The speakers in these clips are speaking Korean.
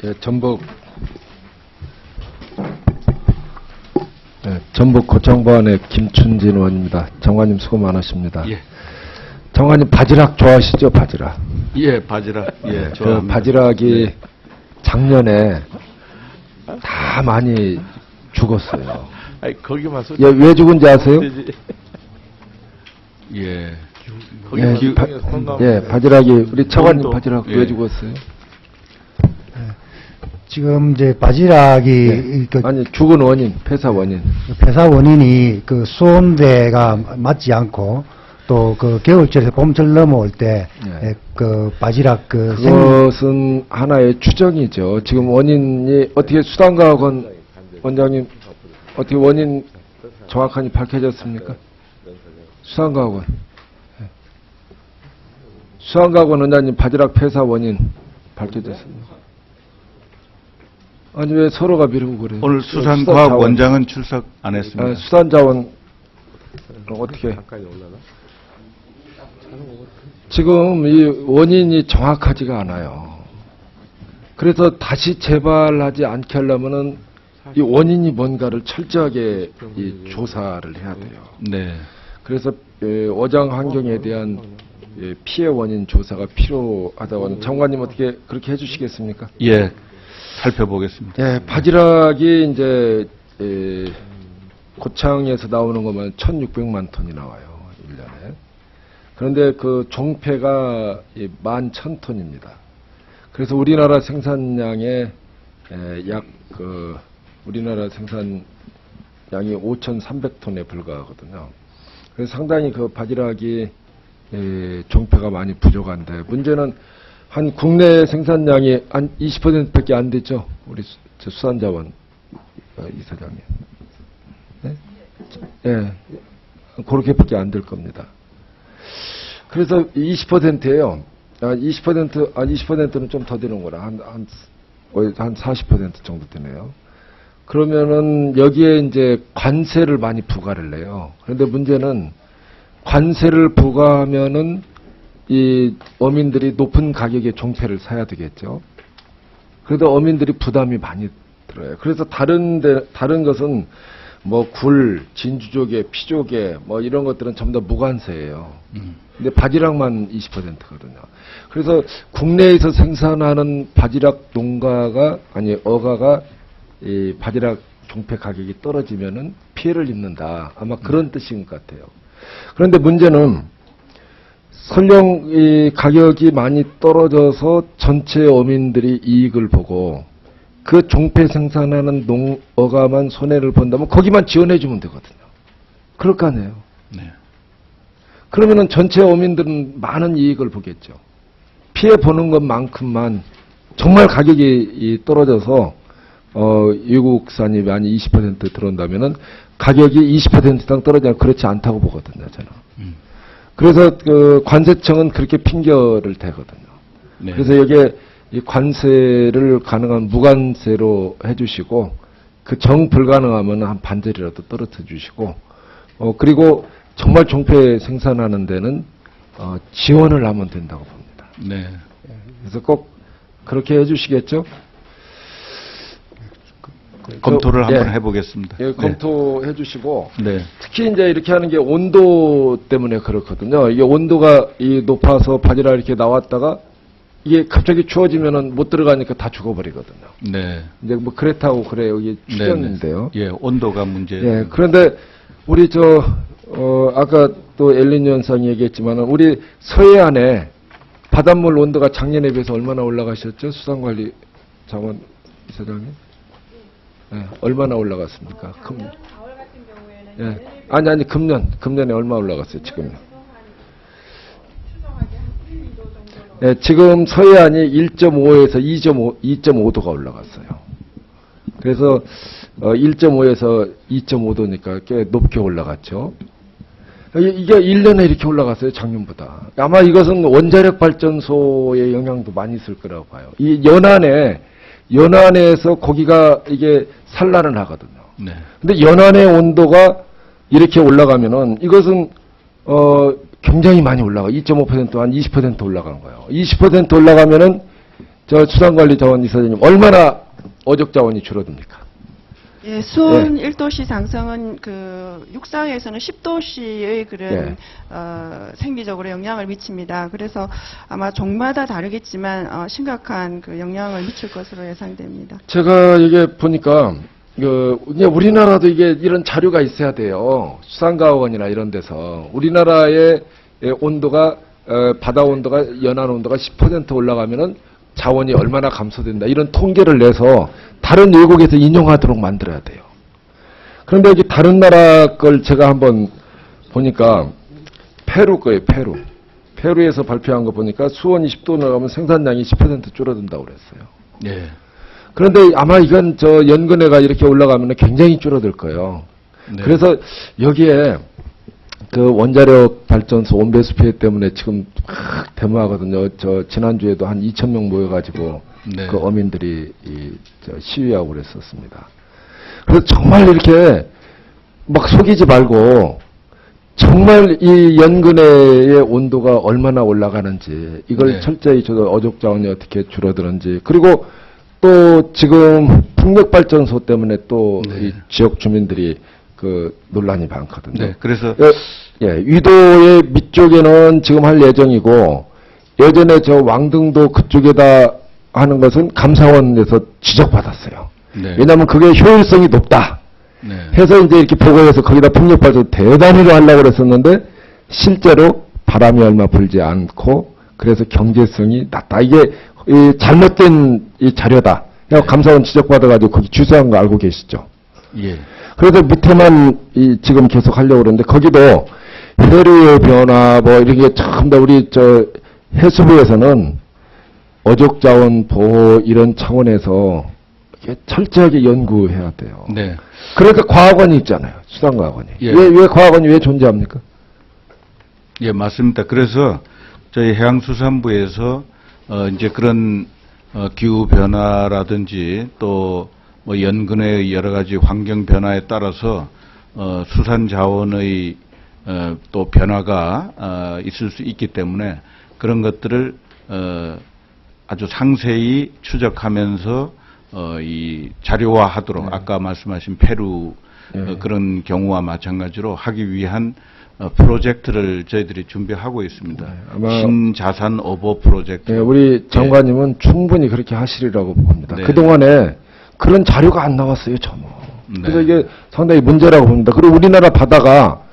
예, 전북 고창보안의 김춘진 의원입니다. 장관님 수고 많으십니다. 예. 장관님 바지락 좋아하시죠? 바지락. 예, 바지락. 예, 그 바지락이 네. 작년에 다 많이 죽었어요. 아니, 거기 와서. 예, 왜 죽은지 아세요? 예. 거기 바지락이 우리 차관님 온도. 바지락 예. 왜 죽었어요? 지금 이제 바지락이 그 아니 죽은 원인, 폐사 원인. 폐사 원인이 그 수온대가 맞지 않고 또 그 겨울철에서 봄철 넘어올 때 네. 그 바지락 그 그것은 하나의 추정이죠. 지금 원인이 어떻게 수단과학원 원장님 어떻게 원인 정확하게 밝혀졌습니까? 수단과학원. 수단과학원 원장님 바지락 폐사 원인 밝혀졌습니다. 아니 왜 서로가 미루고 그래요? 오늘 수산과학원장은 출석 안 했습니다. 수산자원 어떻게? 지금 이 원인이 정확하지가 않아요. 그래서 다시 재발하지 않게 하려면은 이 원인이 뭔가를 철저하게 이 조사를 해야 돼요. 네. 그래서 어장 환경에 대한 피해 원인 조사가 필요하다고 하는 장관님 어떻게 그렇게 해주시겠습니까? 예. 살펴보겠습니다. 예, 바지락이 이제 고창에서 나오는 것만 1,600만 톤이 나와요. 1년에. 그런데 그 종폐가 11,000톤입니다. 그래서 우리나라 생산량의 약 우리나라 생산량이 5,300톤에 불과하거든요. 그래서 상당히 그 바지락이 종폐가 많이 부족한데 문제는 한 국내 생산량이 한 20%밖에 안 됐죠. 우리 수산자원 이사장님. 네? 예. 그렇게밖에 안 될 겁니다. 그래서 20%예요. 20%는 좀 더 되는구나. 한 40% 정도 되네요. 그러면은 여기에 이제 관세를 많이 부과를 해요. 그런데 문제는 관세를 부과하면은 이 어민들이 높은 가격의 종폐를 사야 되겠죠. 그래도 어민들이 부담이 많이 들어요. 그래서 다른 것은 뭐 굴, 진주조개, 피조개 뭐 이런 것들은 전부 다 무관세예요. 근데 바지락만 20%거든요. 그래서 국내에서 생산하는 바지락 어가가 이 바지락 종폐 가격이 떨어지면은 피해를 입는다. 아마 그런 뜻인 것 같아요. 그런데 문제는 설령 이 가격이 많이 떨어져서 전체 어민들이 이익을 보고 그 종폐 생산하는 어가만 손해를 본다면 거기만 지원해 주면 되거든요. 그럴 거 아니에요. 네. 그러면은 전체 어민들은 많은 이익을 보겠죠. 피해 보는 것만큼만 정말 가격이 떨어져서 외국산이 많이 20% 들어온다면은 가격이 20% 이상 떨어지면 그렇지 않다고 보거든요, 저는. 그래서 그 관세청은 그렇게 핑계를 대거든요. 네. 그래서 여기에 이 관세를 가능한 무관세로 해주시고 그 정 불가능하면 한 반절이라도 떨어뜨려 주시고 그리고 정말 종폐 생산하는 데는 지원을 하면 된다고 봅니다. 네. 그래서 꼭 그렇게 해주시겠죠? 검토를 한번 해보겠습니다. 예, 검토해 주시고 네. 특히 이제 이렇게 하는 게 온도 때문에 그렇거든요. 이게 온도가 높아서 바지락 이렇게 나왔다가 이게 갑자기 추워지면은 못 들어가니까 다 죽어버리거든요. 네. 이제 뭐 그렇다고 그래요. 이게 추정인데요. 예, 온도가 문제. 예, 그런데 우리 아까 또 엘니뇨 현상이 얘기했지만은 우리 서해안에 바닷물 온도가 작년에 비해서 얼마나 올라가셨죠? 수산관리 자원 이사장님? 예, 얼마나 올라갔습니까? 작년 4월 같은 경우에는 예. 아니 금년에 얼마 올라갔어요? 지금요? 추정하게 한 1, 2도 정도. 예, 지금 서해안이 1.5에서 2.5도가 올라갔어요. 그래서 1.5에서 2.5도니까 꽤 높게 올라갔죠. 이게 1년에 이렇게 올라갔어요, 작년보다. 아마 이것은 원자력 발전소의 영향도 많이 있을 거라고 봐요. 이 연안에서 고기가 이게 산란을 하거든요. 네. 근데 연안의 온도가 이렇게 올라가면은 이것은 굉장히 많이 올라가. 2.5% 한 20% 올라간 거예요. 20% 올라가면은 저 수산관리자원 이사장님, 얼마나 어족 자원이 줄어듭니까? 예, 수온 1도씨 상승은 그 육상에서는 10도씨의 그런 예. 생리적으로 영향을 미칩니다. 그래서 아마 종마다 다르겠지만 심각한 그 영향을 미칠 것으로 예상됩니다. 제가 이게 보니까 그냥 우리나라도 이게 이런 자료가 있어야 돼요. 수산과학원이나 이런 데서 우리나라의 온도가 바다 온도가 연안 온도가 10% 올라가면은 자원이 얼마나 감소된다 이런 통계를 내서 다른 외국에서 인용하도록 만들어야 돼요. 그런데 이게 다른 나라 걸 제가 한번 보니까 페루 거예요. 페루에서 발표한 거 보니까 수온이 10도 올라가면 생산량이 10% 줄어든다고 그랬어요. 예. 그런데 아마 이건 저 연근해가 이렇게 올라가면 굉장히 줄어들 거예요. 네. 그래서 여기에 그 원자력 발전소 온배수 피해 때문에 지금 막 데모하거든요. 저 지난주에도 한 2,000명 모여가지고 네. 그 어민들이 저 시위하고 그랬었습니다. 그래서 정말 이렇게 막 속이지 말고 정말 이 연근해의 온도가 얼마나 올라가는지 이걸 네. 철저히 저도 어족 자원이 어떻게 줄어드는지 그리고 또 지금 풍력발전소 때문에 또 네. 이 지역 주민들이 그 논란이 많거든요. 네. 그래서 위도의 밑쪽에는 지금 할 예정이고 예전에 저 왕등도 그쪽에다 하는 것은 감사원에서 지적받았어요. 네. 왜냐하면 그게 효율성이 높다. 네. 해서 이제 이렇게 보고해서 거기다 풍력발전소 대단히로 하려고 그랬었는데 실제로 바람이 얼마 불지 않고 그래서 경제성이 낮다. 이게 이 잘못된 이 자료다. 그래서 감사원 지적받아가지고 거기 주소한 거 알고 계시죠? 예. 그래서 밑에만 지금 계속 하려고 그러는데 거기도 해류의 변화 뭐 이런 게 참 다 우리 저 해수부에서는 어족 자원 보호 이런 차원에서 이게 철저하게 연구해야 돼요. 네. 그러니까 과학원이 있잖아요. 수산과학원이. 예. 왜 과학원이 왜 존재합니까? 예, 맞습니다. 그래서 저희 해양수산부에서 이제 그런 기후 변화라든지 또 뭐 연근의 여러 가지 환경 변화에 따라서 수산 자원의 또 변화가 있을 수 있기 때문에 그런 것들을 아주 상세히 추적하면서 이 자료화하도록 아까 말씀하신 페루 그런 경우와 마찬가지로 하기 위한 프로젝트를 저희들이 준비하고 있습니다. 아마 신자산 어보 프로젝트. 우리 장관님은 충분히 그렇게 하시리라고 봅니다. 네. 그동안에 그런 자료가 안 나왔어요, 전혀. 네. 그래서 이게 상당히 문제라고 봅니다. 그리고 우리나라 바다가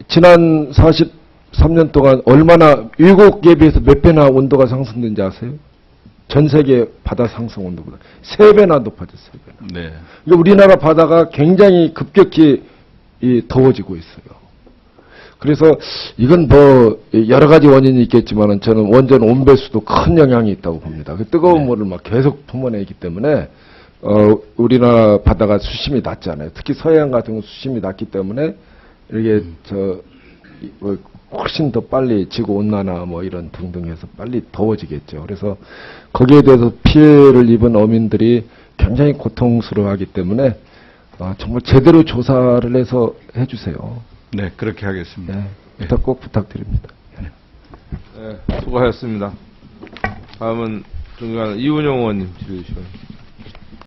지난 43년 동안 얼마나 외국에 비해서 몇 배나 온도가 상승된지 아세요? 전 세계 바다 상승 온도보다 3배나 높아졌어요. 3배나. 네. 그러니까 우리나라 바다가 굉장히 급격히 더워지고 있어요. 그래서 이건 뭐 여러 가지 원인이 있겠지만은 저는 원전 온배수도 큰 영향이 있다고 봅니다. 그 뜨거운 네. 물을 막 계속 품어내기 때문에 우리나라 바다가 수심이 낮잖아요. 특히 서해안 같은 건 수심이 낮기 때문에 이게 훨씬 더 빨리 지구 온난화 뭐 이런 등등해서 빨리 더워지겠죠. 그래서 거기에 대해서 피해를 입은 어민들이 굉장히 고통스러워하기 때문에 정말 제대로 조사를 해서 해주세요. 네, 그렇게 하겠습니다. 네, 꼭 부탁드립니다. 네, 수고하셨습니다. 다음은 존경하는 이훈영 의원님 질의해 주시면.